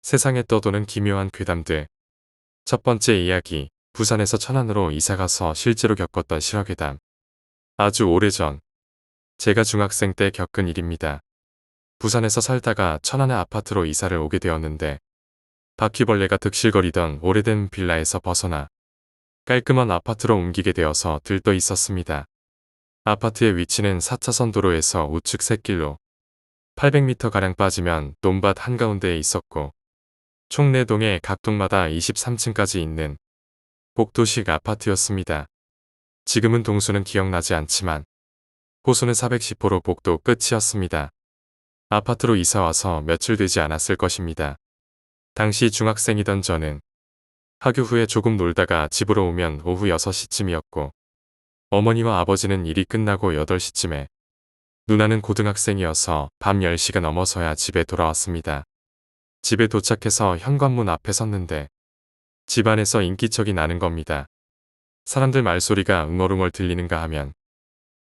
세상에 떠도는 기묘한 괴담들. 첫 번째 이야기, 부산에서 천안으로 이사가서 실제로 겪었던 실화괴담. 아주 오래전, 제가 중학생 때 겪은 일입니다. 부산에서 살다가 천안의 아파트로 이사를 오게 되었는데 바퀴벌레가 득실거리던 오래된 빌라에서 벗어나 깔끔한 아파트로 옮기게 되어서 들떠 있었습니다. 아파트의 위치는 4차선 도로에서 우측 샛길로 800m가량 빠지면 논밭 한가운데에 있었고 총 4동에 각 동마다 23층까지 있는 복도식 아파트였습니다. 지금은 동수는 기억나지 않지만 호수는 410호로 복도 끝이었습니다. 아파트로 이사와서 며칠 되지 않았을 것입니다. 당시 중학생이던 저는 학교 후에 조금 놀다가 집으로 오면 오후 6시쯤이었고 어머니와 아버지는 일이 끝나고 8시쯤에 누나는 고등학생이어서 밤 10시가 넘어서야 집에 돌아왔습니다. 집에 도착해서 현관문 앞에 섰는데 집 안에서 인기척이 나는 겁니다. 사람들 말소리가 웅얼웅얼 들리는가 하면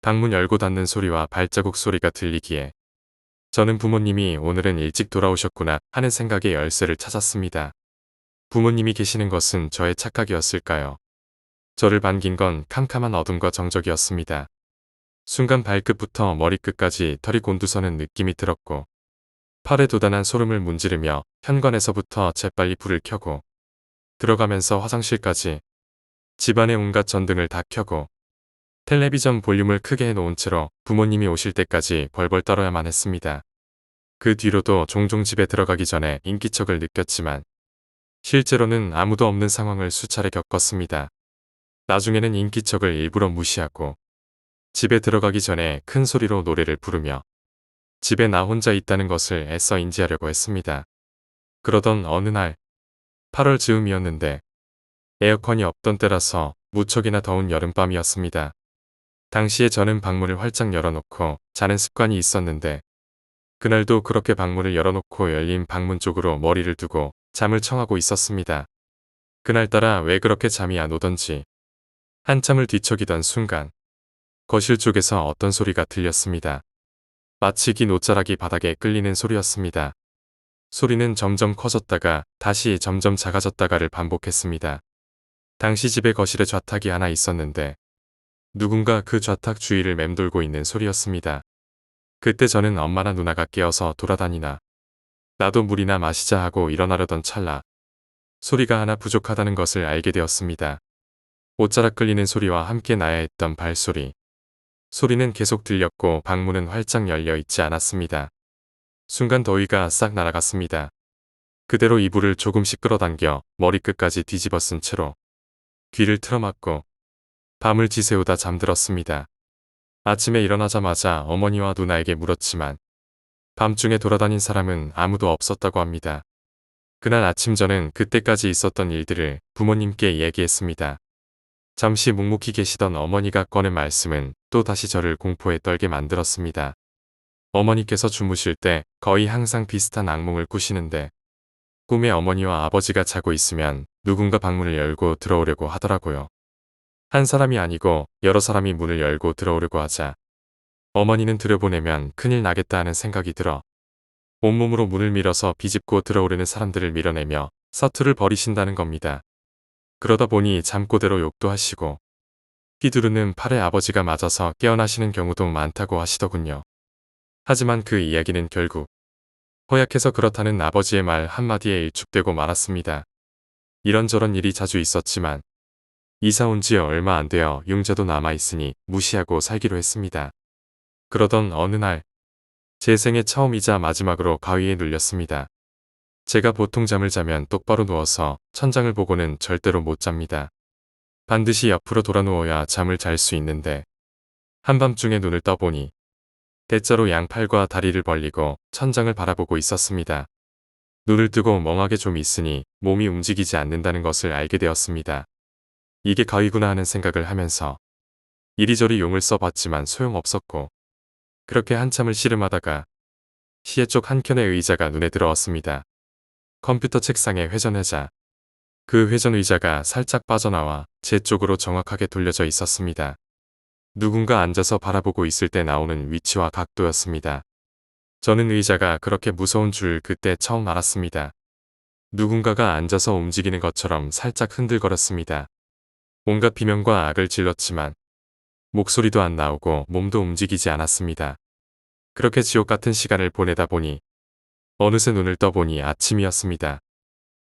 방문 열고 닫는 소리와 발자국 소리가 들리기에 저는 부모님이 오늘은 일찍 돌아오셨구나 하는 생각에 열쇠를 찾았습니다. 부모님이 계시는 것은 저의 착각이었을까요? 저를 반긴 건 캄캄한 어둠과 정적이었습니다. 순간 발끝부터 머리끝까지 털이 곤두서는 느낌이 들었고 팔에 도단한 소름을 문지르며 현관에서부터 재빨리 불을 켜고 들어가면서 화장실까지 집안의 온갖 전등을 다 켜고 텔레비전 볼륨을 크게 해놓은 채로 부모님이 오실 때까지 벌벌 떨어야만 했습니다. 그 뒤로도 종종 집에 들어가기 전에 인기척을 느꼈지만 실제로는 아무도 없는 상황을 수차례 겪었습니다. 나중에는 인기척을 일부러 무시하고 집에 들어가기 전에 큰 소리로 노래를 부르며 집에 나 혼자 있다는 것을 애써 인지하려고 했습니다. 그러던 어느 날 8월 즈음이었는데 에어컨이 없던 때라서 무척이나 더운 여름밤이었습니다. 당시에 저는 방문을 활짝 열어놓고 자는 습관이 있었는데 그날도 그렇게 방문을 열어놓고 열린 방문 쪽으로 머리를 두고 잠을 청하고 있었습니다. 그날따라 왜 그렇게 잠이 안 오던지 한참을 뒤척이던 순간 거실 쪽에서 어떤 소리가 들렸습니다. 마치 긴 옷자락이 바닥에 끌리는 소리였습니다. 소리는 점점 커졌다가 다시 점점 작아졌다가를 반복했습니다. 당시 집에 거실에 좌탁이 하나 있었는데 누군가 그 좌탁 주위를 맴돌고 있는 소리였습니다. 그때 저는 엄마나 누나가 깨어서 돌아다니나 나도 물이나 마시자 하고 일어나려던 찰나 소리가 하나 부족하다는 것을 알게 되었습니다. 옷자락 끌리는 소리와 함께 나야 했던 발소리. 소리는 계속 들렸고 방문은 활짝 열려 있지 않았습니다. 순간 더위가 싹 날아갔습니다. 그대로 이불을 조금씩 끌어당겨 머리끝까지 뒤집어 쓴 채로 귀를 틀어막고 밤을 지새우다 잠들었습니다. 아침에 일어나자마자 어머니와 누나에게 물었지만 밤중에 돌아다닌 사람은 아무도 없었다고 합니다. 그날 아침 저는 그때까지 있었던 일들을 부모님께 이야기했습니다. 잠시 묵묵히 계시던 어머니가 꺼낸 말씀은 또 다시 저를 공포에 떨게 만들었습니다. 어머니께서 주무실 때 거의 항상 비슷한 악몽을 꾸시는데 꿈에 어머니와 아버지가 자고 있으면 누군가 방문을 열고 들어오려고 하더라고요. 한 사람이 아니고 여러 사람이 문을 열고 들어오려고 하자 어머니는 들여보내면 큰일 나겠다 하는 생각이 들어 온몸으로 문을 밀어서 비집고 들어오려는 사람들을 밀어내며 사투를 벌이신다는 겁니다. 그러다 보니 잠꼬대로 욕도 하시고 휘두르는 팔에 아버지가 맞아서 깨어나시는 경우도 많다고 하시더군요. 하지만 그 이야기는 결국 허약해서 그렇다는 아버지의 말 한마디에 일축되고 말았습니다. 이런저런 일이 자주 있었지만 이사 온 지 얼마 안 되어 융자도 남아있으니 무시하고 살기로 했습니다. 그러던 어느 날 제 생애 처음이자 마지막으로 가위에 눌렸습니다. 제가 보통 잠을 자면 똑바로 누워서 천장을 보고는 절대로 못 잡니다. 반드시 옆으로 돌아 누워야 잠을 잘 수 있는데 한밤중에 눈을 떠보니 대자로 양팔과 다리를 벌리고 천장을 바라보고 있었습니다. 눈을 뜨고 멍하게 좀 있으니 몸이 움직이지 않는다는 것을 알게 되었습니다. 이게 가위구나 하는 생각을 하면서 이리저리 용을 써봤지만 소용없었고 그렇게 한참을 씨름하다가 시야 쪽 한켠의 의자가 눈에 들어왔습니다. 컴퓨터 책상에 회전하자 그 회전 의자가 살짝 빠져나와 제 쪽으로 정확하게 돌려져 있었습니다. 누군가 앉아서 바라보고 있을 때 나오는 위치와 각도였습니다. 저는 의자가 그렇게 무서운 줄 그때 처음 알았습니다. 누군가가 앉아서 움직이는 것처럼 살짝 흔들거렸습니다. 온갖 비명과 악을 질렀지만 목소리도 안 나오고 몸도 움직이지 않았습니다. 그렇게 지옥 같은 시간을 보내다 보니 어느새 눈을 떠보니 아침이었습니다.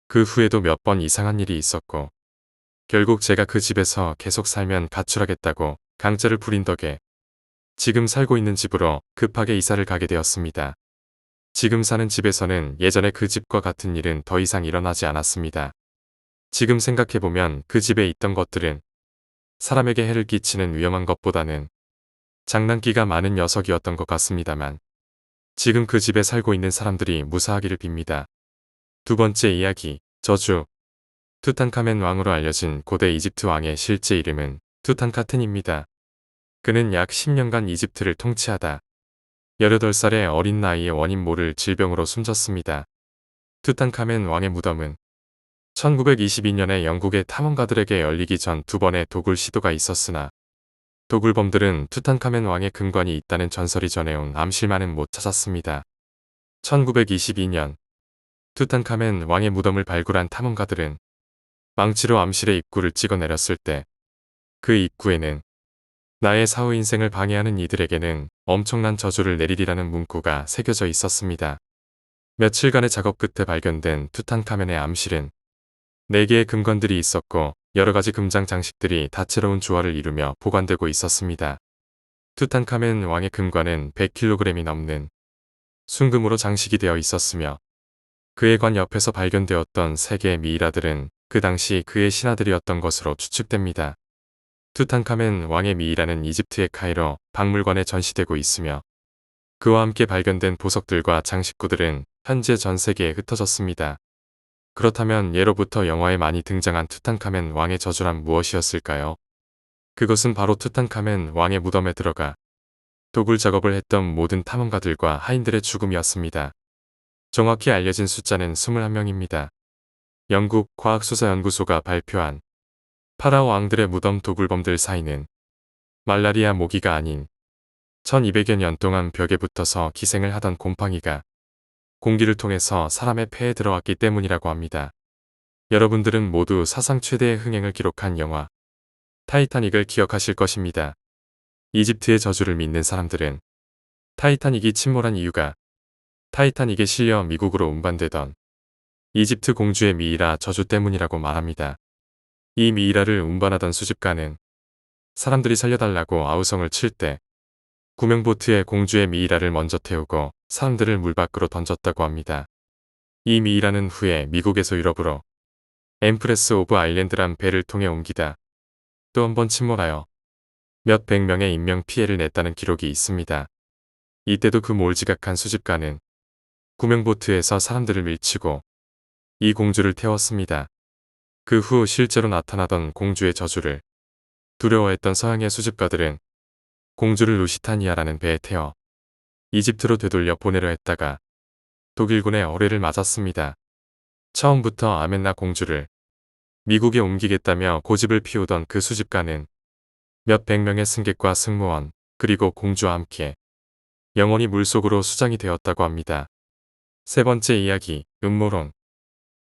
그 후에도 몇 번 이상한 일이 있었고 결국 제가 그 집에서 계속 살면 가출하겠다고 강제를 부린 덕에 지금 살고 있는 집으로 급하게 이사를 가게 되었습니다. 지금 사는 집에서는 예전에 그 집과 같은 일은 더 이상 일어나지 않았습니다. 지금 생각해보면 그 집에 있던 것들은 사람에게 해를 끼치는 위험한 것보다는 장난기가 많은 녀석이었던 것 같습니다만 지금 그 집에 살고 있는 사람들이 무사하기를 빕니다. 두 번째 이야기, 저주. 투탕카멘 왕으로 알려진 고대 이집트 왕의 실제 이름은 투탕카텐입니다. 그는 약 10년간 이집트를 통치하다 18살의 어린 나이에 원인 모를 질병으로 숨졌습니다. 투탕카멘 왕의 무덤은 1922년에 영국의 탐험가들에게 열리기 전 두 번의 도굴 시도가 있었으나 도굴범들은 투탕카멘 왕의 금관이 있다는 전설이 전해온 암실만은 못 찾았습니다. 1922년 투탕카멘 왕의 무덤을 발굴한 탐험가들은 망치로 암실의 입구를 찍어내렸을 때 그 입구에는 나의 사후 인생을 방해하는 이들에게는 엄청난 저주를 내리리라는 문구가 새겨져 있었습니다. 며칠간의 작업 끝에 발견된 투탕카멘의 암실은 4개의 금관들이 있었고 여러가지 금장 장식들이 다채로운 조화를 이루며 보관되고 있었습니다. 투탕카멘 왕의 금관은 100kg이 넘는 순금으로 장식이 되어 있었으며 그의 관 옆에서 발견되었던 3개의 미이라들은 그 당시 그의 신하들이었던 것으로 추측됩니다. 투탕카멘 왕의 미이라는 이집트의 카이로 박물관에 전시되고 있으며 그와 함께 발견된 보석들과 장식구들은 현재 전 세계에 흩어졌습니다. 그렇다면 예로부터 영화에 많이 등장한 투탕카멘 왕의 저주란 무엇이었을까요? 그것은 바로 투탕카멘 왕의 무덤에 들어가 도굴 작업을 했던 모든 탐험가들과 하인들의 죽음이었습니다. 정확히 알려진 숫자는 21명입니다. 영국 과학수사연구소가 발표한 파라오 왕들의 무덤 도굴범들 사이는 말라리아 모기가 아닌 1200여 년 동안 벽에 붙어서 기생을 하던 곰팡이가 공기를 통해서 사람의 폐에 들어왔기 때문이라고 합니다. 여러분들은 모두 사상 최대의 흥행을 기록한 영화 타이타닉을 기억하실 것입니다. 이집트의 저주를 믿는 사람들은 타이타닉이 침몰한 이유가 타이타닉에 실려 미국으로 운반되던 이집트 공주의 미이라 저주 때문이라고 말합니다. 이 미이라를 운반하던 수집가는 사람들이 살려달라고 아우성을 칠 때 구명보트에 공주의 미이라를 먼저 태우고 사람들을 물 밖으로 던졌다고 합니다. 이 미이라는 후에 미국에서 유럽으로 엠프레스 오브 아일랜드란 배를 통해 옮기다 또 한 번 침몰하여 몇백 명의 인명 피해를 냈다는 기록이 있습니다. 이때도 그 몰지각한 수집가는 구명보트에서 사람들을 밀치고 이 공주를 태웠습니다. 그 후 실제로 나타나던 공주의 저주를 두려워했던 서양의 수집가들은 공주를 루시타니아라는 배에 태워 이집트로 되돌려 보내려 했다가 독일군의 어뢰를 맞았습니다. 처음부터 아멘나 공주를 미국에 옮기겠다며 고집을 피우던 그 수집가는 몇백 명의 승객과 승무원 그리고 공주와 함께 영원히 물속으로 수장이 되었다고 합니다. 세 번째 이야기, 음모론.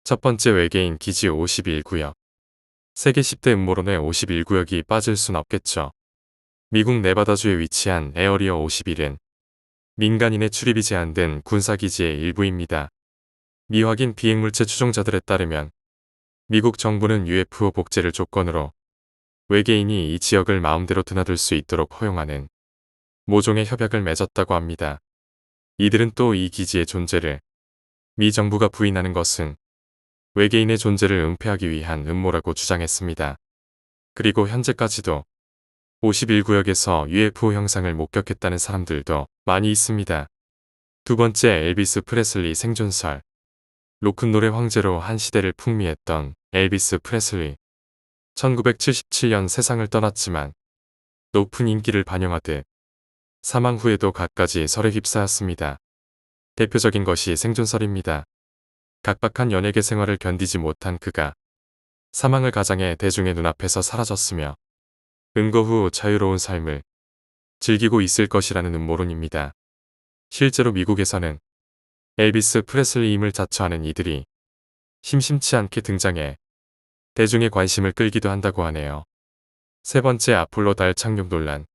첫 번째 외계인 기지 51구역. 세계 10대 음모론의 51구역이 빠질 순 없겠죠. 미국 네바다주에 위치한 에어리어 51은 민간인의 출입이 제한된 군사기지의 일부입니다. 미확인 비행물체 추종자들에 따르면 미국 정부는 UFO 복제를 조건으로 외계인이 이 지역을 마음대로 드나들 수 있도록 허용하는 모종의 협약을 맺었다고 합니다. 이들은 또 이 기지의 존재를 미 정부가 부인하는 것은 외계인의 존재를 은폐하기 위한 음모라고 주장했습니다. 그리고 현재까지도 51구역에서 UFO 형상을 목격했다는 사람들도 많이 있습니다. 두 번째, 엘비스 프레슬리 생존설. 로큰롤의 황제로 한 시대를 풍미했던 엘비스 프레슬리. 1977년 세상을 떠났지만 높은 인기를 반영하듯 사망 후에도 갖가지 설에 휩싸였습니다. 대표적인 것이 생존설입니다. 각박한 연예계 생활을 견디지 못한 그가 사망을 가장해 대중의 눈앞에서 사라졌으며 은거 후 자유로운 삶을 즐기고 있을 것이라는 음모론입니다. 실제로 미국에서는 엘비스 프레슬리임을 자처하는 이들이 심심치 않게 등장해 대중의 관심을 끌기도 한다고 하네요. 세 번째, 아폴로 달 착륙 논란.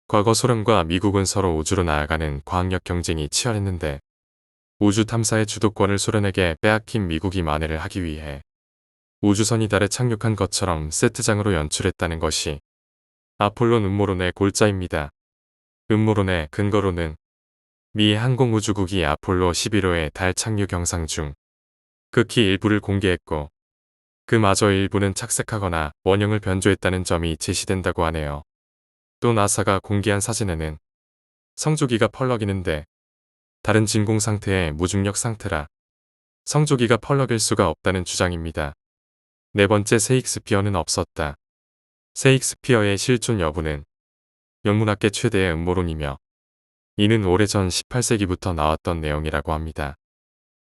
과거 소련과 미국은 서로 우주로 나아가는 과학력 경쟁이 치열했는데 우주 탐사의 주도권을 소련에게 빼앗긴 미국이 만회를 하기 위해 우주선이 달에 착륙한 것처럼 세트장으로 연출했다는 것이 아폴로 음모론의 골자입니다. 음모론의 근거로는 미 항공우주국이 아폴로 11호의 달 착륙 영상 중 극히 일부를 공개했고 그마저 일부는 착색하거나 원형을 변조했다는 점이 제시된다고 하네요. 또 나사가 공개한 사진에는 성조기가 펄럭이는데 다른 진공 상태의 무중력 상태라 성조기가 펄럭일 수가 없다는 주장입니다. 네 번째, 세익스피어는 없었다. 세익스피어의 실존 여부는 영문학계 최대의 음모론이며 이는 오래전 18세기부터 나왔던 내용이라고 합니다.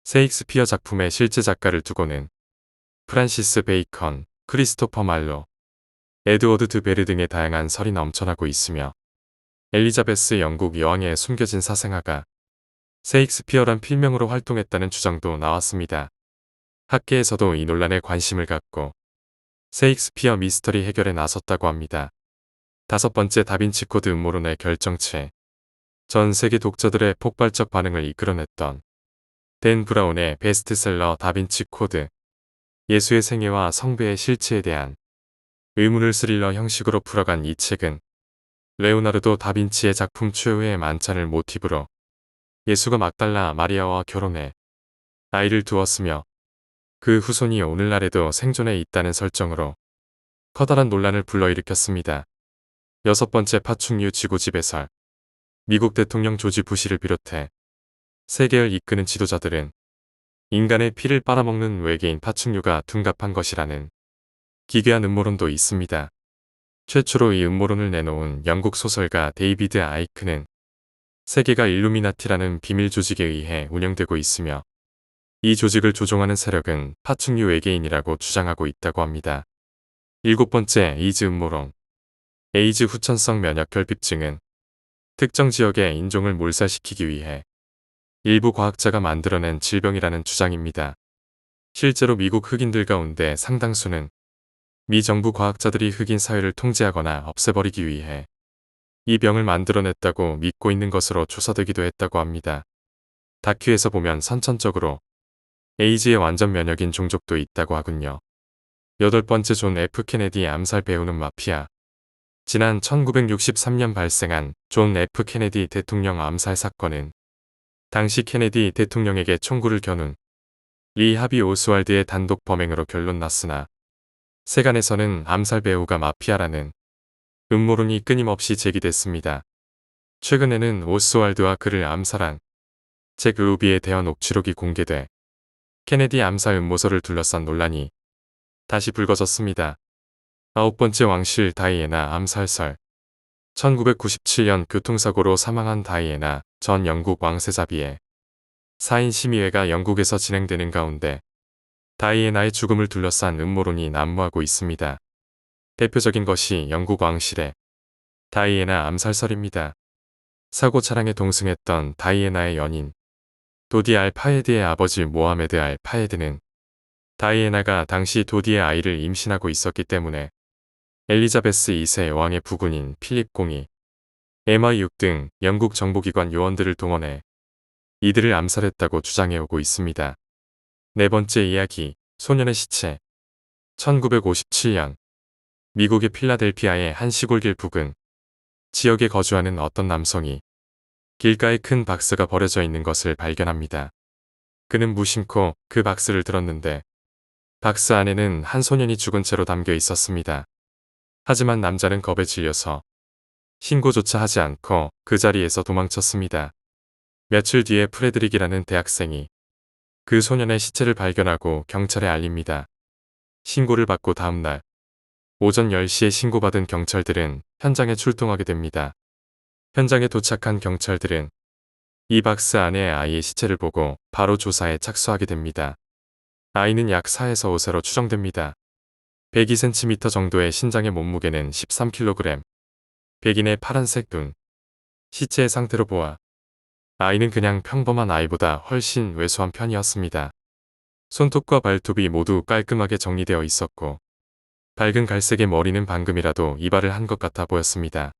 세익스피어 작품의 실제 작가를 두고는 프란시스 베이컨, 크리스토퍼 말로, 에드워드 드 베르 등의 다양한 설이 넘쳐나고 있으며 엘리자베스 영국 여왕의 숨겨진 사생아가 세익스피어란 필명으로 활동했다는 주장도 나왔습니다. 학계에서도 이 논란에 관심을 갖고 세익스피어 미스터리 해결에 나섰다고 합니다. 다섯 번째, 다빈치 코드 음모론의 결정체. 전 세계 독자들의 폭발적 반응을 이끌어냈던 댄 브라운의 베스트셀러 다빈치 코드. 예수의 생애와 성배의 실체에 대한 의문을 스릴러 형식으로 풀어간 이 책은 레오나르도 다빈치의 작품 최후의 만찬을 모티브로 예수가 막달라 마리아와 결혼해 아이를 두었으며 그 후손이 오늘날에도 생존해 있다는 설정으로 커다란 논란을 불러일으켰습니다. 여섯 번째, 파충류 지구지 배설. 미국 대통령 조지 부시를 비롯해 세계를 이끄는 지도자들은 인간의 피를 빨아먹는 외계인 파충류가 둔갑한 것이라는 기괴한 음모론도 있습니다. 최초로 이 음모론을 내놓은 영국 소설가 데이비드 아이크는 세계가 일루미나티라는 비밀 조직에 의해 운영되고 있으며 이 조직을 조종하는 세력은 파충류 외계인이라고 주장하고 있다고 합니다. 일곱 번째, 에이즈 음모론. 에이즈 후천성 면역 결핍증은 특정 지역의 인종을 몰살시키기 위해 일부 과학자가 만들어낸 질병이라는 주장입니다. 실제로 미국 흑인들 가운데 상당수는 미 정부 과학자들이 흑인 사회를 통제하거나 없애버리기 위해 이 병을 만들어냈다고 믿고 있는 것으로 조사되기도 했다고 합니다. 다큐에서 보면 선천적으로 에이즈의 완전 면역인 종족도 있다고 하군요. 여덟 번째, 존 F 케네디 암살 배우는 마피아. 지난 1963년 발생한 존 F 케네디 대통령 암살 사건은 당시 케네디 대통령에게 총구를 겨눈 리 하비 오스왈드의 단독 범행으로 결론 났으나 세간에서는 암살 배우가 마피아라는 음모론이 끊임없이 제기됐습니다. 최근에는 오스왈드와 그를 암살한 잭 루비에 대한 녹취록이 공개돼 케네디 암살 음모설을 둘러싼 논란이 다시 불거졌습니다. 아홉 번째, 왕실 다이애나 암살설. 1997년 교통사고로 사망한 다이애나 전 영국 왕세자비의 사인 심의회가 영국에서 진행되는 가운데 다이애나의 죽음을 둘러싼 음모론이 난무하고 있습니다. 대표적인 것이 영국 왕실의 다이애나 암살설입니다. 사고 차량에 동승했던 다이애나의 연인 도디 알 파헤드의 아버지 모하메드 알 파헤드는 다이애나가 당시 도디의 아이를 임신하고 있었기 때문에 엘리자베스 2세 왕의 부군인 필립 공이 MI6 등 영국 정보기관 요원들을 동원해 이들을 암살했다고 주장해오고 있습니다. 네 번째 이야기, 소년의 시체. 1957년 미국의 필라델피아의 한 시골길 부근 지역에 거주하는 어떤 남성이 길가에 큰 박스가 버려져 있는 것을 발견합니다. 그는 무심코 그 박스를 들었는데 박스 안에는 한 소년이 죽은 채로 담겨 있었습니다. 하지만 남자는 겁에 질려서 신고조차 하지 않고 그 자리에서 도망쳤습니다. 며칠 뒤에 프레드릭이라는 대학생이 그 소년의 시체를 발견하고 경찰에 알립니다. 신고를 받고 다음날 오전 10시에 신고받은 경찰들은 현장에 출동하게 됩니다. 현장에 도착한 경찰들은 이 박스 안에 아이의 시체를 보고 바로 조사에 착수하게 됩니다. 아이는 약 4에서 5세로 추정됩니다. 102cm 정도의 신장의 몸무게는 13kg. 백인의 파란색 눈. 시체의 상태로 보아 아이는 그냥 평범한 아이보다 훨씬 왜소한 편이었습니다. 손톱과 발톱이 모두 깔끔하게 정리되어 있었고 밝은 갈색의 머리는 방금이라도 이발을 한 것 같아 보였습니다.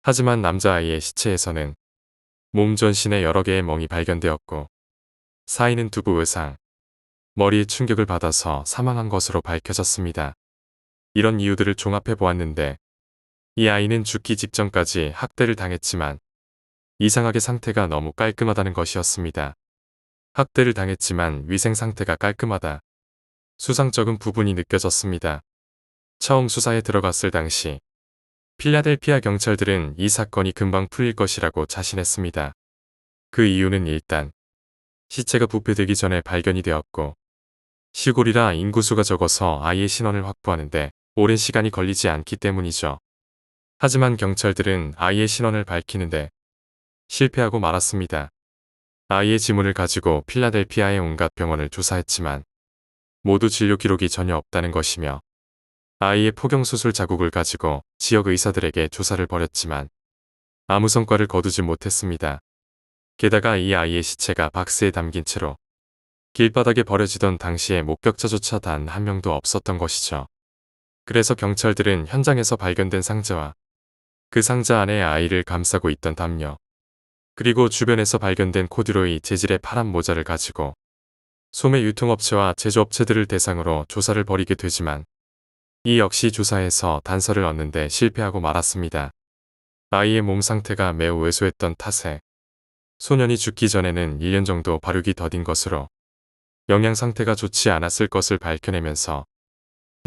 하지만 남자아이의 시체에서는 몸 전신에 여러 개의 멍이 발견되었고 사인은 두부 외상, 머리에 충격을 받아서 사망한 것으로 밝혀졌습니다. 이런 이유들을 종합해 보았는데 이 아이는 죽기 직전까지 학대를 당했지만 이상하게 상태가 너무 깔끔하다는 것이었습니다. 학대를 당했지만 위생 상태가 깔끔하다. 수상쩍은 부분이 느껴졌습니다. 처음 수사에 들어갔을 당시 필라델피아 경찰들은 이 사건이 금방 풀릴 것이라고 자신했습니다. 그 이유는 일단 시체가 부패되기 전에 발견이 되었고 시골이라 인구수가 적어서 아이의 신원을 확보하는데 오랜 시간이 걸리지 않기 때문이죠. 하지만 경찰들은 아이의 신원을 밝히는데 실패하고 말았습니다. 아이의 지문을 가지고 필라델피아의 온갖 병원을 조사했지만 모두 진료 기록이 전혀 없다는 것이며 아이의 포경수술 자국을 가지고 지역 의사들에게 조사를 벌였지만 아무 성과를 거두지 못했습니다. 게다가 이 아이의 시체가 박스에 담긴 채로 길바닥에 버려지던 당시에 목격자조차 단 한 명도 없었던 것이죠. 그래서 경찰들은 현장에서 발견된 상자와 그 상자 안에 아이를 감싸고 있던 담요, 그리고 주변에서 발견된 코듀로이 재질의 파란 모자를 가지고 소매 유통업체와 제조업체들을 대상으로 조사를 벌이게 되지만 이 역시 조사에서 단서를 얻는데 실패하고 말았습니다. 아이의 몸 상태가 매우 왜소했던 탓에 소년이 죽기 전에는 1년 정도 발육이 더딘 것으로 영양 상태가 좋지 않았을 것을 밝혀내면서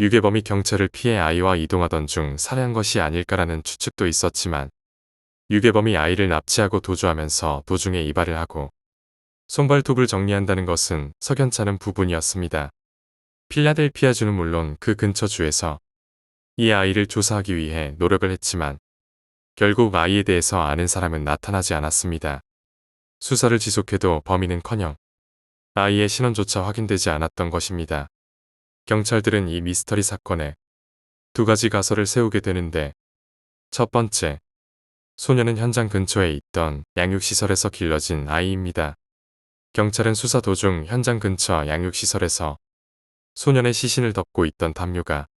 유괴범이 경찰을 피해 아이와 이동하던 중 살해한 것이 아닐까라는 추측도 있었지만 유괴범이 아이를 납치하고 도주하면서 도중에 이발을 하고 손발톱을 정리한다는 것은 석연찮은 부분이었습니다. 필라델피아주는 물론 그 근처 주에서 이 아이를 조사하기 위해 노력을 했지만 결국 아이에 대해서 아는 사람은 나타나지 않았습니다. 수사를 지속해도 범인은커녕 아이의 신원조차 확인되지 않았던 것입니다. 경찰들은 이 미스터리 사건에 두 가지 가설을 세우게 되는데 첫 번째, 소녀는 현장 근처에 있던 양육시설에서 길러진 아이입니다. 경찰은 수사 도중 현장 근처 양육시설에서 소년의 시신을 덮고 있던 담요가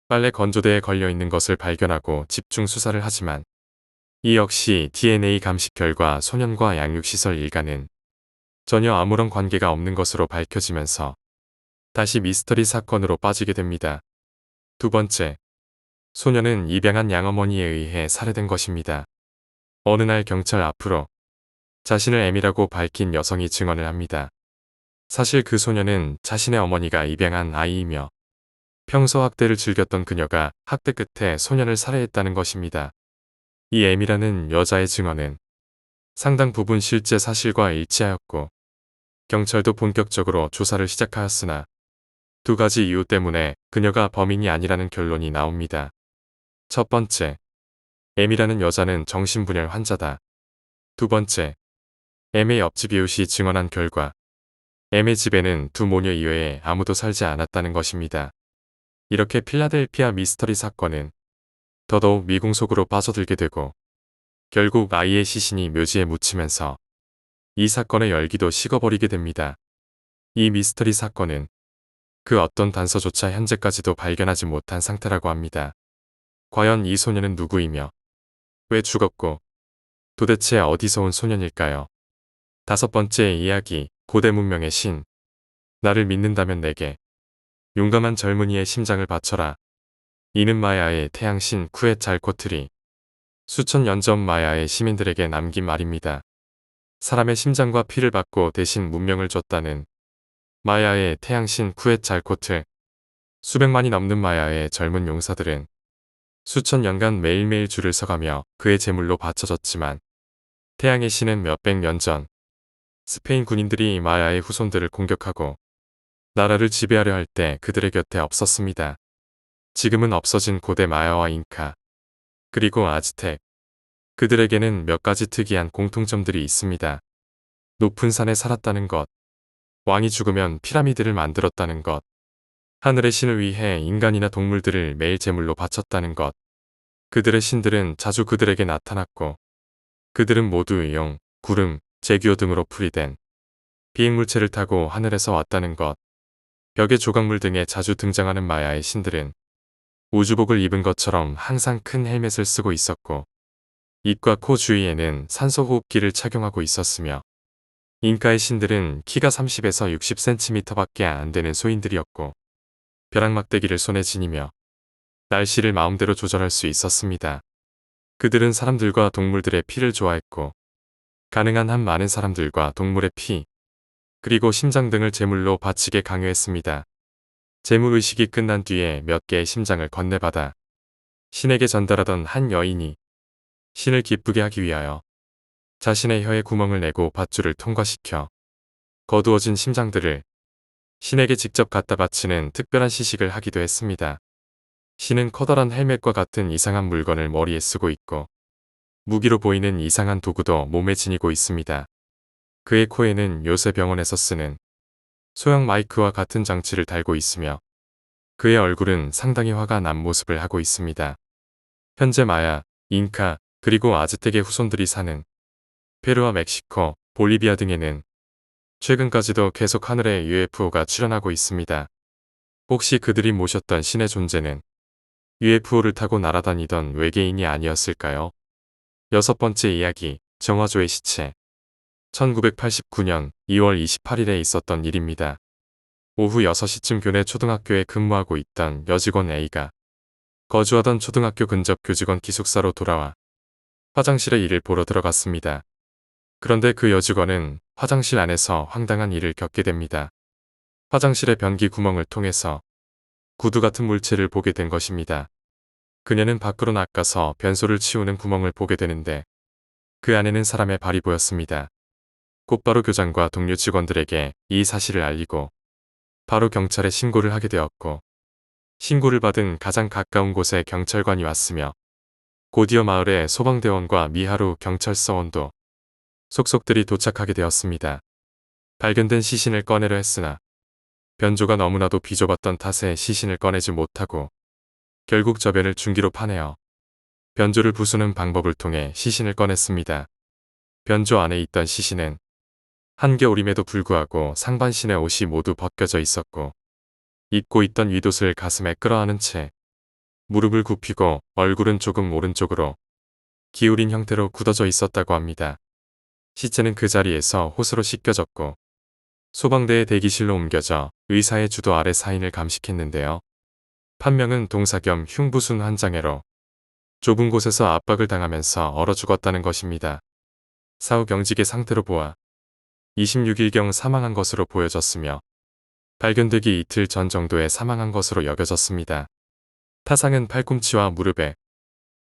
빨래 건조대에 걸려있는 것을 발견하고 집중 수사를 하지만 이 역시 DNA 감식 결과 소년과 양육시설 일가는 전혀 아무런 관계가 없는 것으로 밝혀지면서 다시 미스터리 사건으로 빠지게 됩니다. 두 번째, 소년은 입양한 양어머니에 의해 살해된 것입니다. 어느 날 경찰 앞으로 자신을 M이라고 밝힌 여성이 증언을 합니다. 사실 그 소년은 자신의 어머니가 입양한 아이이며 평소 학대를 즐겼던 그녀가 학대 끝에 소년을 살해했다는 것입니다. 이 M이라는 여자의 증언은 상당 부분 실제 사실과 일치하였고 경찰도 본격적으로 조사를 시작하였으나 두 가지 이유 때문에 그녀가 범인이 아니라는 결론이 나옵니다. 첫 번째, M이라는 여자는 정신분열 환자다. 두 번째, M의 옆집 이웃이 증언한 결과 M의 집에는 두 모녀 이외에 아무도 살지 않았다는 것입니다. 이렇게 필라델피아 미스터리 사건은 더더욱 미궁 속으로 빠져들게 되고 결국 아이의 시신이 묘지에 묻히면서 이 사건의 열기도 식어버리게 됩니다. 이 미스터리 사건은 그 어떤 단서조차 현재까지도 발견하지 못한 상태라고 합니다. 과연 이 소녀는 누구이며 왜 죽었고 도대체 어디서 온 소년일까요? 다섯 번째 이야기, 고대 문명의 신. 나를 믿는다면 내게 용감한 젊은이의 심장을 바쳐라. 이는 마야의 태양신 쿠에찰코트리. 수천 년 전 마야의 시민들에게 남긴 말입니다. 사람의 심장과 피를 받고 대신 문명을 줬다는 마야의 태양신 쿠에찰코트. 수백만이 넘는 마야의 젊은 용사들은 수천 년간 매일매일 줄을 서가며 그의 제물로 바쳐졌지만 태양의 신은 몇백 년 전 스페인 군인들이 마야의 후손들을 공격하고 나라를 지배하려 할 때 그들의 곁에 없었습니다. 지금은 없어진 고대 마야와 잉카, 그리고 아즈텍, 그들에게는 몇 가지 특이한 공통점들이 있습니다. 높은 산에 살았다는 것, 왕이 죽으면 피라미드를 만들었다는 것, 하늘의 신을 위해 인간이나 동물들을 매일 제물로 바쳤다는 것, 그들의 신들은 자주 그들에게 나타났고 그들은 모두 용, 구름, 제규어 등으로 풀이된 비행물체를 타고 하늘에서 왔다는 것, 벽의 조각물 등에 자주 등장하는 마야의 신들은 우주복을 입은 것처럼 항상 큰 헬멧을 쓰고 있었고 입과 코 주위에는 산소 호흡기를 착용하고 있었으며 잉카의 신들은 키가 30에서 60cm밖에 안 되는 소인들이었고 벼락막대기를 손에 지니며 날씨를 마음대로 조절할 수 있었습니다. 그들은 사람들과 동물들의 피를 좋아했고 가능한 한 많은 사람들과 동물의 피, 그리고 심장 등을 제물로 바치게 강요했습니다. 제물의식이 끝난 뒤에 몇 개의 심장을 건네받아 신에게 전달하던 한 여인이 신을 기쁘게 하기 위하여 자신의 혀에 구멍을 내고 밧줄을 통과시켜 거두어진 심장들을 신에게 직접 갖다 바치는 특별한 시식을 하기도 했습니다. 신은 커다란 헬멧과 같은 이상한 물건을 머리에 쓰고 있고 무기로 보이는 이상한 도구도 몸에 지니고 있습니다. 그의 코에는 요새 병원에서 쓰는 소형 마이크와 같은 장치를 달고 있으며 그의 얼굴은 상당히 화가 난 모습을 하고 있습니다. 현재 마야, 잉카, 그리고 아즈텍의 후손들이 사는 페루와 멕시코, 볼리비아 등에는 최근까지도 계속 하늘에 UFO가 출현하고 있습니다. 혹시 그들이 모셨던 신의 존재는 UFO를 타고 날아다니던 외계인이 아니었을까요? 여섯 번째 이야기, 정화조의 시체. 1989년 2월 28일에 있었던 일입니다. 오후 6시쯤 교내 초등학교에 근무하고 있던 여직원 A가 거주하던 초등학교 근접 교직원 기숙사로 돌아와 화장실에 일을 보러 들어갔습니다. 그런데 그 여직원은 화장실 안에서 황당한 일을 겪게 됩니다. 화장실의 변기 구멍을 통해서 구두 같은 물체를 보게 된 것입니다. 그녀는 밖으로 나가서 변소를 치우는 구멍을 보게 되는데 그 안에는 사람의 발이 보였습니다. 곧바로 교장과 동료 직원들에게 이 사실을 알리고 바로 경찰에 신고를 하게 되었고 신고를 받은 가장 가까운 곳에 경찰관이 왔으며 곧이어 마을의 소방대원과 미하루 경찰서원도 속속들이 도착하게 되었습니다. 발견된 시신을 꺼내려 했으나 변조가 너무나도 비좁았던 탓에 시신을 꺼내지 못하고 결국 저변을 중기로 파내어 변조를 부수는 방법을 통해 시신을 꺼냈습니다. 변조 안에 있던 시신은 한겨울임에도 불구하고 상반신의 옷이 모두 벗겨져 있었고 입고 있던 윗옷을 가슴에 끌어안은 채 무릎을 굽히고 얼굴은 조금 오른쪽으로 기울인 형태로 굳어져 있었다고 합니다. 시체는 그 자리에서 호스로 씻겨졌고 소방대의 대기실로 옮겨져 의사의 주도 아래 사인을 감식했는데요. 판명은 동사 겸 흉부순 환장애로 좁은 곳에서 압박을 당하면서 얼어 죽었다는 것입니다. 사후 경직의 상태로 보아 26일경 사망한 것으로 보여졌으며 발견되기 이틀 전 정도에 사망한 것으로 여겨졌습니다. 타상은 팔꿈치와 무릎에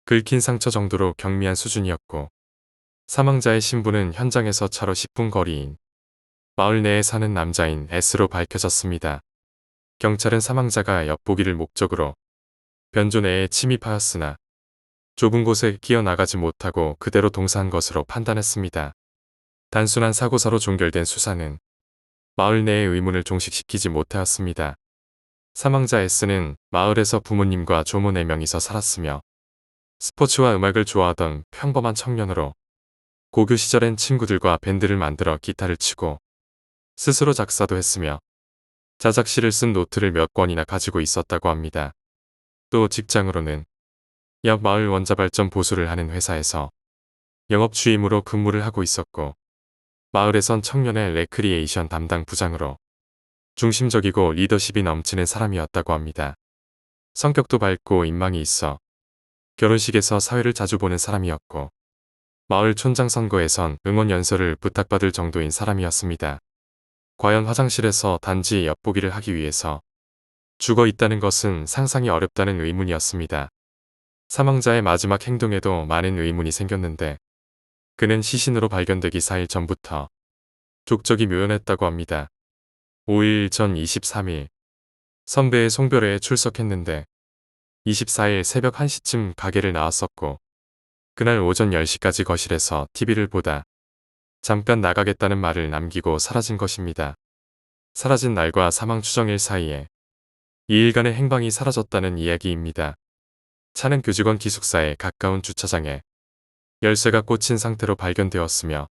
긁힌 상처 정도로 경미한 수준이었고 사망자의 신분은 현장에서 차로 10분 거리인 마을 내에 사는 남자인 S로 밝혀졌습니다. 경찰은 사망자가 엿보기를 목적으로 변조 내에 침입하였으나 좁은 곳에 끼어나가지 못하고 그대로 동사한 것으로 판단했습니다. 단순한 사고사로 종결된 수사는 마을 내의 의문을 종식시키지 못하였습니다. 사망자 S는 마을에서 부모님과 조모 4명이서 살았으며 스포츠와 음악을 좋아하던 평범한 청년으로 고교 시절엔 친구들과 밴드를 만들어 기타를 치고 스스로 작사도 했으며 자작시를 쓴 노트를 몇 권이나 가지고 있었다고 합니다. 또 직장으로는 옆 마을 원자발전 보수를 하는 회사에서 영업주임으로 근무를 하고 있었고 마을에선 청년의 레크리에이션 담당 부장으로 중심적이고 리더십이 넘치는 사람이었다고 합니다. 성격도 밝고 인망이 있어 결혼식에서 사회를 자주 보는 사람이었고 마을 촌장 선거에선 응원 연설을 부탁받을 정도인 사람이었습니다. 과연 화장실에서 단지 엿보기를 하기 위해서 죽어 있다는 것은 상상이 어렵다는 의문이었습니다. 사망자의 마지막 행동에도 많은 의문이 생겼는데 그는 시신으로 발견되기 4일 전부터 족적이 묘연했다고 합니다. 5일 전 23일 선배의 송별회에 출석했는데 24일 새벽 1시쯤 가게를 나왔었고 그날 오전 10시까지 거실에서 TV를 보다 잠깐 나가겠다는 말을 남기고 사라진 것입니다. 사라진 날과 사망 추정일 사이에 2일간의 행방이 사라졌다는 이야기입니다. 차는 교직원 기숙사에 가까운 주차장에 열쇠가 꽂힌 상태로 발견되었으며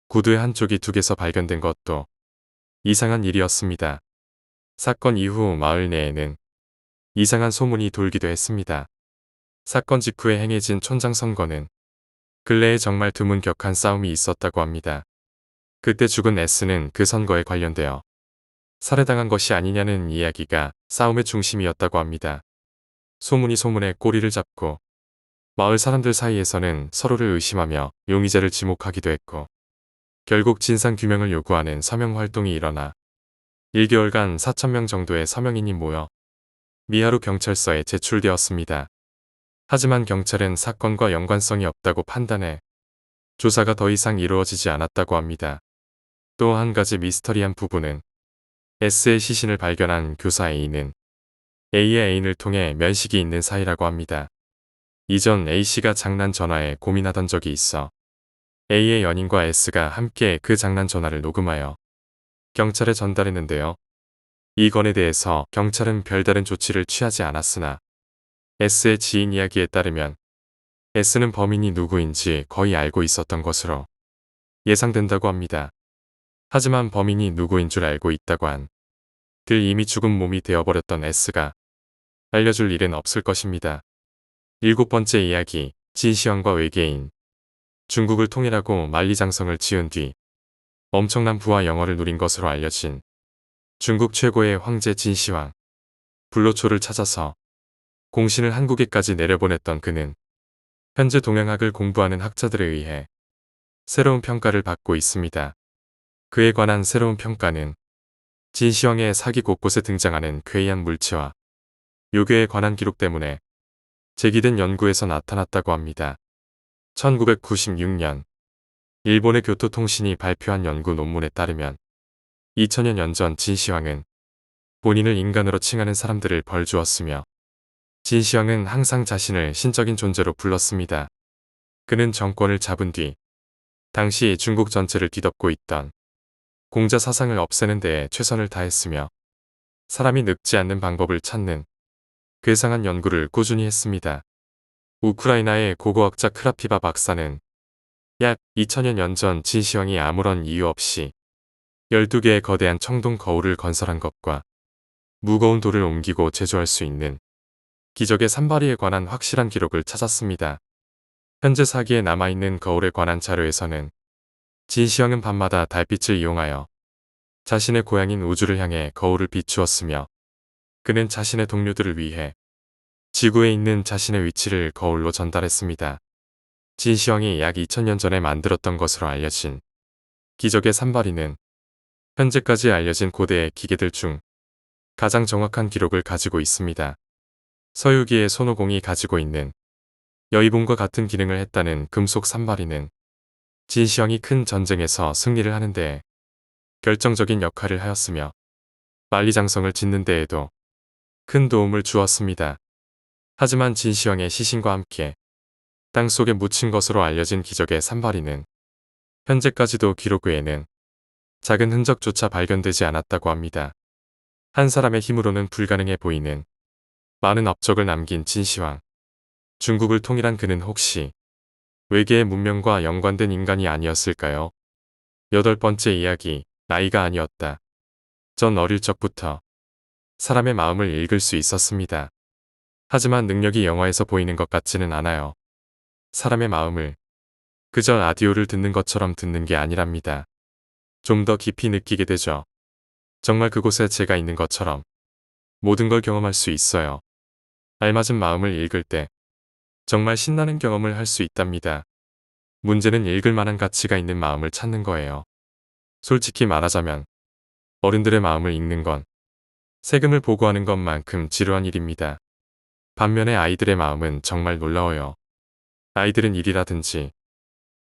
구두의 한쪽이 둑에서 발견된 것도 이상한 일이었습니다. 사건 이후 마을 내에는 이상한 소문이 돌기도 했습니다. 사건 직후에 행해진 촌장 선거는 근래에 정말 드문 격한 싸움이 있었다고 합니다. 그때 죽은 S는 그 선거에 관련되어 살해당한 것이 아니냐는 이야기가 싸움의 중심이었다고 합니다. 소문이 소문에 꼬리를 잡고 마을 사람들 사이에서는 서로를 의심하며 용의자를 지목하기도 했고 결국 진상규명을 요구하는 서명활동이 일어나 1개월간 4,000명 정도의 서명인이 모여 미하루 경찰서에 제출되었습니다. 하지만 경찰은 사건과 연관성이 없다고 판단해 조사가 더 이상 이루어지지 않았다고 합니다. 또 한 가지 미스터리한 부분은 S의 시신을 발견한 교사 A는 A의 애인을 통해 면식이 있는 사이라고 합니다. 이전 A씨가 장난 전화에 고민하던 적이 있어 A의 연인과 S가 함께 그 장난 전화를 녹음하여 경찰에 전달했는데요. 이 건에 대해서 경찰은 별다른 조치를 취하지 않았으나 S의 지인 이야기에 따르면 S는 범인이 누구인지 거의 알고 있었던 것으로 예상된다고 합니다. 하지만 범인이 누구인 줄 알고 있다고 한들 이미 죽은 몸이 되어버렸던 S가 알려줄 일은 없을 것입니다. 7번째 이야기, 진시황과 외계인. 중국을 통일하고 만리장성을 지은 뒤 엄청난 부와 영어를 누린 것으로 알려진 중국 최고의 황제 진시황. 불로초를 찾아서 공신을 한국에까지 내려보냈던 그는 현재 동양학을 공부하는 학자들에 의해 새로운 평가를 받고 있습니다. 그에 관한 새로운 평가는 진시황의 사기 곳곳에 등장하는 괴이한 물체와 요괴에 관한 기록 때문에 제기된 연구에서 나타났다고 합니다. 1996년 일본의 교토통신이 발표한 연구 논문에 따르면 2000여 년 전 진시황은 본인을 인간으로 칭하는 사람들을 벌주었으며 진시황은 항상 자신을 신적인 존재로 불렀습니다. 그는 정권을 잡은 뒤 당시 중국 전체를 뒤덮고 있던 공자 사상을 없애는 데에 최선을 다했으며 사람이 늙지 않는 방법을 찾는 괴상한 연구를 꾸준히 했습니다. 우크라이나의 고고학자 크라피바 박사는 약 2000여 년 전 진시황이 아무런 이유 없이 12개의 거대한 청동 거울을 건설한 것과 무거운 돌을 옮기고 제조할 수 있는 기적의 산발이에 관한 확실한 기록을 찾았습니다. 현재 사기에 남아있는 거울에 관한 자료에서는 진시황은 밤마다 달빛을 이용하여 자신의 고향인 우주를 향해 거울을 비추었으며 그는 자신의 동료들을 위해 지구에 있는 자신의 위치를 거울로 전달했습니다. 진시황이 약 2000년 전에 만들었던 것으로 알려진 기적의 산발이는 현재까지 알려진 고대의 기계들 중 가장 정확한 기록을 가지고 있습니다. 서유기의 손오공이 가지고 있는 여의봉과 같은 기능을 했다는 금속 산발이는 진시황이 큰 전쟁에서 승리를 하는 데에 결정적인 역할을 하였으며 만리장성을 짓는 데에도 큰 도움을 주었습니다. 하지만 진시황의 시신과 함께 땅속에 묻힌 것으로 알려진 기적의 산발이는 현재까지도 기록 외에는 작은 흔적조차 발견되지 않았다고 합니다. 한 사람의 힘으로는 불가능해 보이는 많은 업적을 남긴 진시황. 중국을 통일한 그는 혹시 외계의 문명과 연관된 인간이 아니었을까요? 8번째 이야기, 나이가 아니었다. 전 어릴 적부터 사람의 마음을 읽을 수 있었습니다. 하지만 능력이 영화에서 보이는 것 같지는 않아요. 사람의 마음을 그저 라디오를 듣는 것처럼 듣는 게 아니랍니다. 좀 더 깊이 느끼게 되죠. 정말 그곳에 제가 있는 것처럼 모든 걸 경험할 수 있어요. 알맞은 마음을 읽을 때 정말 신나는 경험을 할 수 있답니다. 문제는 읽을 만한 가치가 있는 마음을 찾는 거예요. 솔직히 말하자면 어른들의 마음을 읽는 건 세금을 보고하는 것만큼 지루한 일입니다. 반면에 아이들의 마음은 정말 놀라워요. 아이들은 일이라든지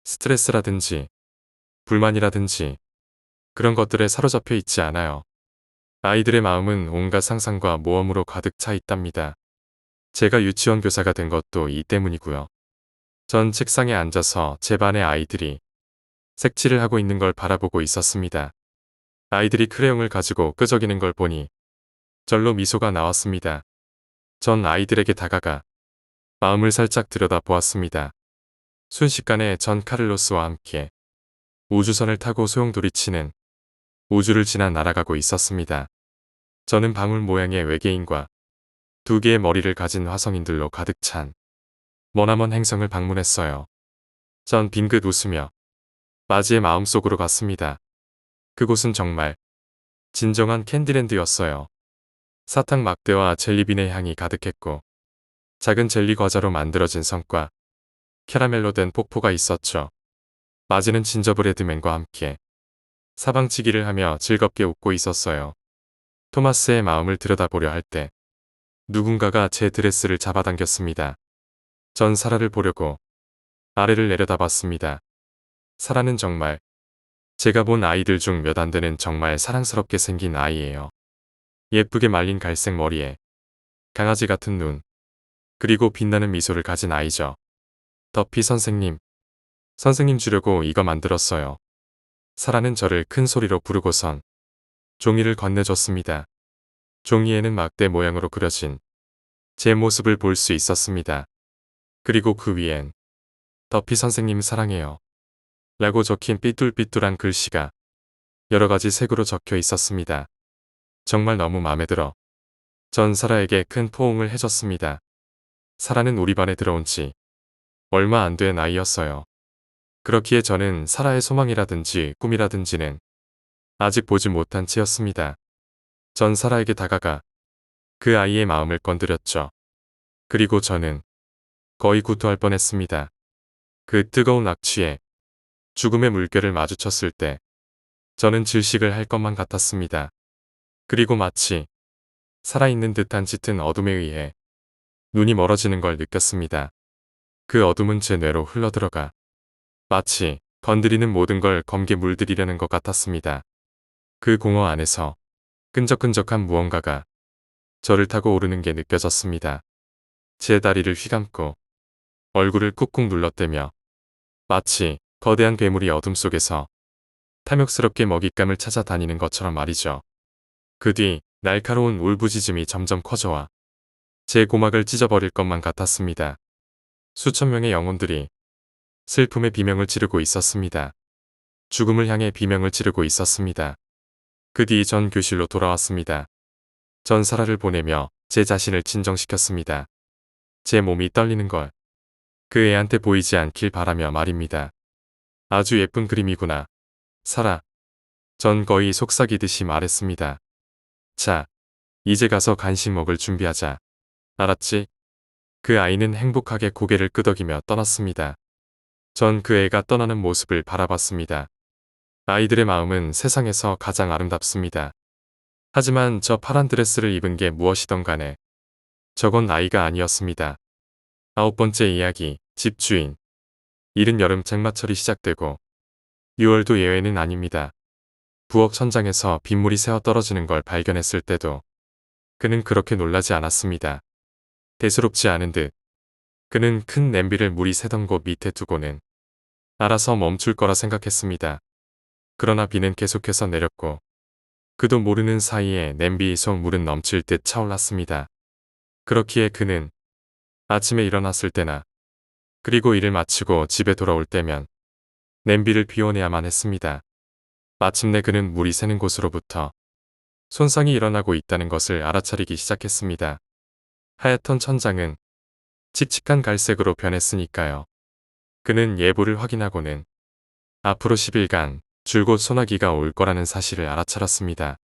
스트레스라든지 불만이라든지 그런 것들에 사로잡혀 있지 않아요. 아이들의 마음은 온갖 상상과 모험으로 가득 차 있답니다. 제가 유치원 교사가 된 것도 이 때문이고요. 전 책상에 앉아서 제 반의 아이들이 색칠을 하고 있는 걸 바라보고 있었습니다. 아이들이 크레용을 가지고 끄적이는 걸 보니 절로 미소가 나왔습니다. 전 아이들에게 다가가 마음을 살짝 들여다보았습니다. 순식간에 전 카를로스와 함께 우주선을 타고 소용돌이치는 우주를 지나 날아가고 있었습니다. 저는 방울 모양의 외계인과 두 개의 머리를 가진 화성인들로 가득 찬 머나먼 행성을 방문했어요. 전 빙긋 웃으며 마지의 마음속으로 갔습니다. 그곳은 정말 진정한 캔디랜드였어요. 사탕 막대와 젤리빈의 향이 가득했고 작은 젤리 과자로 만들어진 성과 캐러멜로 된 폭포가 있었죠. 마지는 진저브레드맨과 함께 사방치기를 하며 즐겁게 웃고 있었어요. 토마스의 마음을 들여다보려 할 때 누군가가 제 드레스를 잡아당겼습니다. 전 사라를 보려고 아래를 내려다봤습니다. 사라는 정말 제가 본 아이들 중 몇 안 되는 정말 사랑스럽게 생긴 아이예요. 예쁘게 말린 갈색 머리에 강아지 같은 눈, 그리고 빛나는 미소를 가진 아이죠. 더피 선생님. 선생님 주려고 이거 만들었어요. 사라는 저를 큰 소리로 부르고선 종이를 건네줬습니다. 종이에는 막대 모양으로 그려진 제 모습을 볼 수 있었습니다. 그리고 그 위엔 더피 선생님 사랑해요 라고 적힌 삐뚤삐뚤한 글씨가 여러 가지 색으로 적혀 있었습니다. 정말 너무 마음에 들어 전 사라에게 큰 포옹을 해줬습니다. 사라는 우리 반에 들어온 지 얼마 안 된 아이였어요. 그렇기에 저는 사라의 소망이라든지 꿈이라든지는 아직 보지 못한 채였습니다. 전 사라에게 다가가 그 아이의 마음을 건드렸죠. 그리고 저는 거의 구토할 뻔했습니다. 그 뜨거운 악취에 죽음의 물결을 마주쳤을 때 저는 질식을 할 것만 같았습니다. 그리고 마치 살아있는 듯한 짙은 어둠에 의해 눈이 멀어지는 걸 느꼈습니다. 그 어둠은 제 뇌로 흘러들어가 마치 건드리는 모든 걸 검게 물들이려는 것 같았습니다. 그 공허 안에서 끈적끈적한 무언가가 저를 타고 오르는 게 느껴졌습니다. 제 다리를 휘감고 얼굴을 꾹꾹 눌렀대며 마치 거대한 괴물이 어둠 속에서 탐욕스럽게 먹잇감을 찾아다니는 것처럼 말이죠. 그 뒤 날카로운 울부짖음이 점점 커져와 제 고막을 찢어버릴 것만 같았습니다. 수천 명의 영혼들이 슬픔의 비명을 지르고 있었습니다. 죽음을 향해 비명을 지르고 있었습니다. 그 뒤 전 교실로 돌아왔습니다. 전 사라를 보내며 제 자신을 진정시켰습니다. 제 몸이 떨리는 걸 그 애한테 보이지 않길 바라며 말입니다. 아주 예쁜 그림이구나. 사라. 전 거의 속삭이듯이 말했습니다. 자, 이제 가서 간식 먹을 준비하자. 알았지? 그 아이는 행복하게 고개를 끄덕이며 떠났습니다. 전 그 애가 떠나는 모습을 바라봤습니다. 아이들의 마음은 세상에서 가장 아름답습니다. 하지만 저 파란 드레스를 입은 게 무엇이던 간에 저건 아이가 아니었습니다. 9번째 이야기, 집주인. 이른 여름 장마철이 시작되고 6월도 예외는 아닙니다. 부엌 천장에서 빗물이 새어 떨어지는 걸 발견했을 때도 그는 그렇게 놀라지 않았습니다. 대수롭지 않은 듯 그는 큰 냄비를 물이 새던 곳 밑에 두고는 알아서 멈출 거라 생각했습니다. 그러나 비는 계속해서 내렸고 그도 모르는 사이에 냄비 속 물은 넘칠 듯 차올랐습니다. 그렇기에 그는 아침에 일어났을 때나 그리고 일을 마치고 집에 돌아올 때면 냄비를 비워내야만 했습니다. 마침내 그는 물이 새는 곳으로부터 손상이 일어나고 있다는 것을 알아차리기 시작했습니다. 하얗던 천장은 칙칙한 갈색으로 변했으니까요. 그는 예보를 확인하고는 앞으로 10일간 줄곧 소나기가 올 거라는 사실을 알아차렸습니다.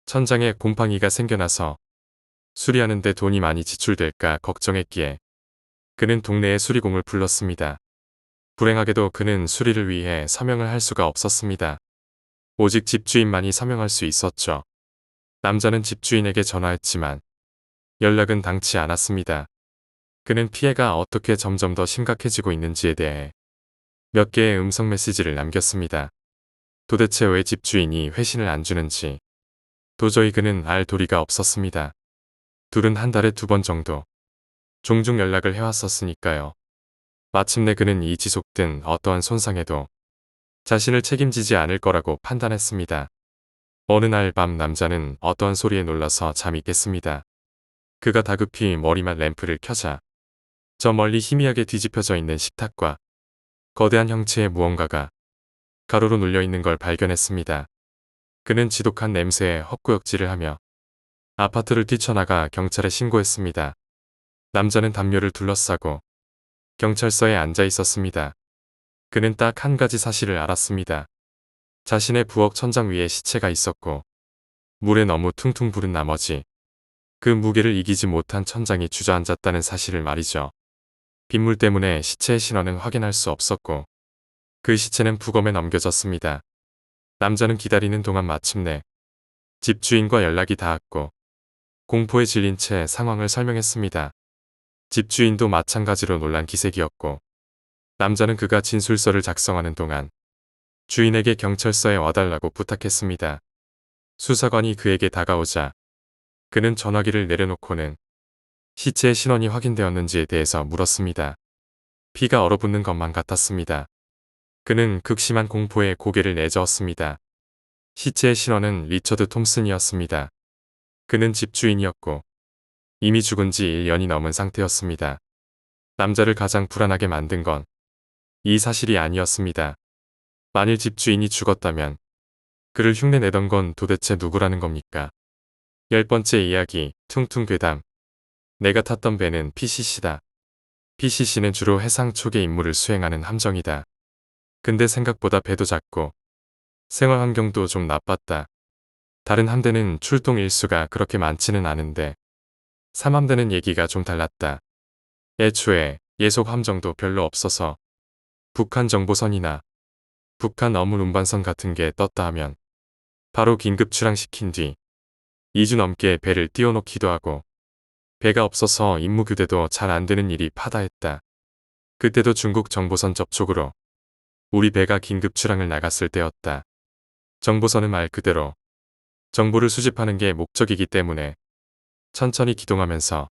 천장에 곰팡이가 생겨나서 수리하는데 돈이 많이 지출될까 걱정했기에 그는 동네에 수리공을 불렀습니다. 불행하게도 그는 수리를 위해 서명을 할 수가 없었습니다. 오직 집주인만이 서명할 수 있었죠. 남자는 집주인에게 전화했지만 연락은 당치 않았습니다. 그는 피해가 어떻게 점점 더 심각해지고 있는지에 대해 몇 개의 음성 메시지를 남겼습니다. 도대체 왜 집주인이 회신을 안 주는지 도저히 그는 알 도리가 없었습니다. 둘은 한 달에 2번 정도 종종 연락을 해왔었으니까요. 마침내 그는 이 지속된 어떠한 손상에도 자신을 책임지지 않을 거라고 판단했습니다. 어느 날 밤 남자는 어떠한 소리에 놀라서 잠이 깼습니다. 그가 다급히 머리맡 램프를 켜자 저 멀리 희미하게 뒤집혀져 있는 식탁과 거대한 형체의 무언가가 가로로 눌려 있는 걸 발견했습니다. 그는 지독한 냄새에 헛구역질을 하며 아파트를 뛰쳐나가 경찰에 신고했습니다. 남자는 담요를 둘러싸고 경찰서에 앉아 있었습니다. 그는 딱 한 가지 사실을 알았습니다. 자신의 부엌 천장 위에 시체가 있었고 물에 너무 퉁퉁 부른 나머지 그 무게를 이기지 못한 천장이 주저앉았다는 사실을 말이죠. 빗물 때문에 시체의 신원은 확인할 수 없었고 그 시체는 부검에 넘겨졌습니다. 남자는 기다리는 동안 마침내 집주인과 연락이 닿았고 공포에 질린 채 상황을 설명했습니다. 집주인도 마찬가지로 놀란 기색이었고 남자는 그가 진술서를 작성하는 동안 주인에게 경찰서에 와달라고 부탁했습니다. 수사관이 그에게 다가오자 그는 전화기를 내려놓고는 시체의 신원이 확인되었는지에 대해서 물었습니다. 피가 얼어붙는 것만 같았습니다. 그는 극심한 공포에 고개를 내저었습니다. 시체의 신원은 리처드 톰슨이었습니다. 그는 집주인이었고 이미 죽은 지 1년이 넘은 상태였습니다. 남자를 가장 불안하게 만든 건 이 사실이 아니었습니다. 만일 집주인이 죽었다면 그를 흉내내던 건 도대체 누구라는 겁니까? 10번째 이야기, 퉁퉁 괴담. 내가 탔던 배는 PCC다. PCC는 주로 해상 초계 임무를 수행하는 함정이다. 근데 생각보다 배도 작고 생활 환경도 좀 나빴다. 다른 함대는 출동 일수가 그렇게 많지는 않은데 3함대는 얘기가 좀 달랐다. 애초에 예속 함정도 별로 없어서 북한 정보선이나 북한 어문 운반선 같은 게 떴다 하면 바로 긴급 출항시킨 뒤 2주 넘게 배를 띄워놓기도 하고 배가 없어서 임무 교대도 잘 안 되는 일이 파다했다. 그때도 중국 정보선 접촉으로 우리 배가 긴급 출항을 나갔을 때였다. 정보선은 말 그대로 정보를 수집하는 게 목적이기 때문에 천천히 기동하면서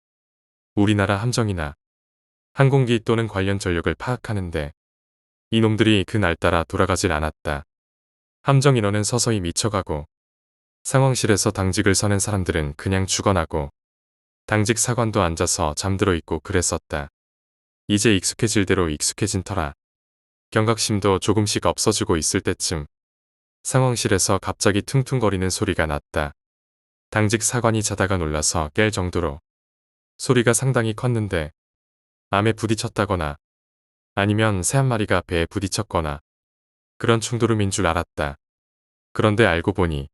우리나라 함정이나 항공기 또는 관련 전력을 파악하는데 이놈들이 그날따라 돌아가질 않았다. 함정 인원은 서서히 미쳐가고 상황실에서 당직을 서는 사람들은 그냥 죽어나고 당직 사관도 앉아서 잠들어 있고 그랬었다. 이제 익숙해질 대로 익숙해진 터라 경각심도 조금씩 없어지고 있을 때쯤 상황실에서 갑자기 퉁퉁거리는 소리가 났다. 당직 사관이 자다가 놀라서 깰 정도로 소리가 상당히 컸는데 암에 부딪혔다거나 아니면 새 한 마리가 배에 부딪혔거나 그런 충돌음인 줄 알았다. 그런데 알고 보니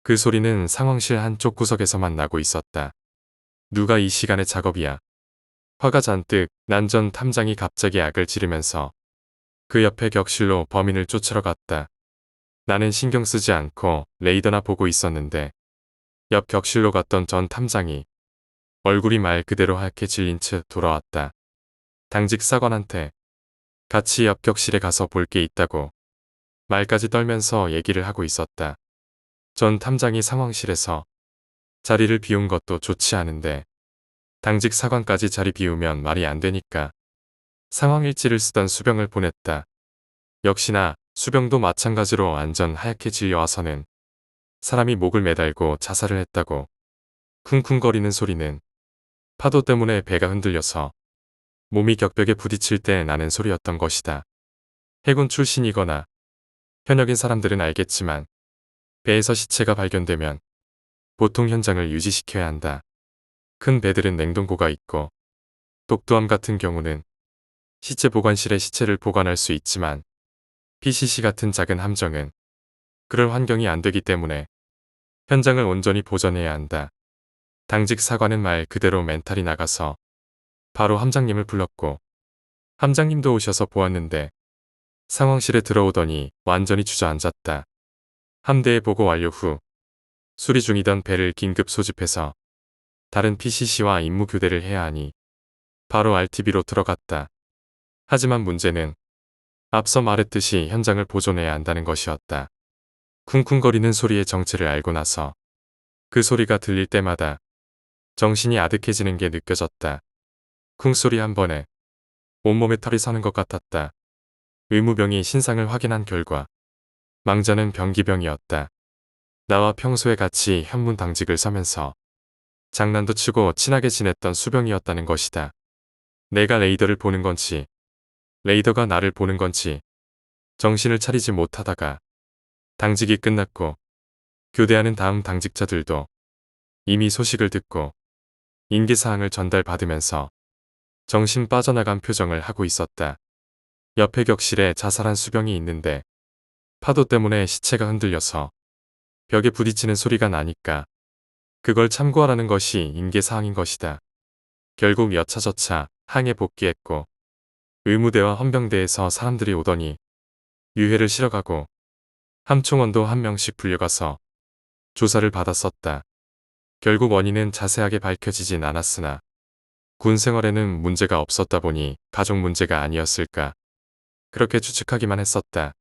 그 소리는 상황실 한쪽 구석에서만 나고 있었다. 누가 이 시간에 작업이야. 화가 잔뜩 난 전 탐장이 갑자기 악을 지르면서 그 옆에 격실로 범인을 쫓으러 갔다. 나는 신경 쓰지 않고 레이더나 보고 있었는데 옆 격실로 갔던 전 탐장이 얼굴이 말 그대로 하얗게 질린 채 돌아왔다. 당직 사관한테 같이 옆 격실에 가서 볼 게 있다고 말까지 떨면서 얘기를 하고 있었다. 전 탐장이 상황실에서 자리를 비운 것도 좋지 않은데 당직 사관까지 자리 비우면 말이 안 되니까 상황일지를 쓰던 수병을 보냈다. 역시나 수병도 마찬가지로 완전 하얗게 질려와서는 사람이 목을 매달고 자살을 했다고. 쿵쿵거리는 소리는 파도 때문에 배가 흔들려서 몸이 격벽에 부딪힐 때 나는 소리였던 것이다. 해군 출신이거나 현역인 사람들은 알겠지만 배에서 시체가 발견되면 보통 현장을 유지시켜야 한다. 큰 배들은 냉동고가 있고 독도함 같은 경우는 시체 보관실에 시체를 보관할 수 있지만 PCC 같은 작은 함정은 그럴 환경이 안 되기 때문에 현장을 온전히 보존해야 한다. 당직 사관은 말 그대로 멘탈이 나가서 바로 함장님을 불렀고 함장님도 오셔서 보았는데 상황실에 들어오더니 완전히 주저앉았다. 함대의 보고 완료 후 수리 중이던 배를 긴급 소집해서 다른 PCC와 임무 교대를 해야 하니 바로 RTB로 들어갔다. 하지만 문제는 앞서 말했듯이 현장을 보존해야 한다는 것이었다. 쿵쿵거리는 소리의 정체를 알고 나서 그 소리가 들릴 때마다 정신이 아득해지는 게 느껴졌다. 쿵소리 한 번에 온몸에 털이 서는 것 같았다. 의무병이 신상을 확인한 결과 망자는 병기병이었다. 나와 평소에 같이 현문 당직을 서면서 장난도 치고 친하게 지냈던 수병이었다는 것이다. 내가 레이더를 보는 건지 레이더가 나를 보는 건지 정신을 차리지 못하다가 당직이 끝났고 교대하는 다음 당직자들도 이미 소식을 듣고 인계사항을 전달받으면서 정신 빠져나간 표정을 하고 있었다. 옆에 격실에 자살한 수병이 있는데 파도 때문에 시체가 흔들려서 벽에 부딪히는 소리가 나니까 그걸 참고하라는 것이 인계사항인 것이다. 결국 여차저차 항에 복귀했고 의무대와 헌병대에서 사람들이 오더니 유해를 실어가고 함총원도 한 명씩 불려가서 조사를 받았었다. 결국 원인은 자세하게 밝혀지진 않았으나 군 생활에는 문제가 없었다 보니 가족 문제가 아니었을까 그렇게 추측하기만 했었다.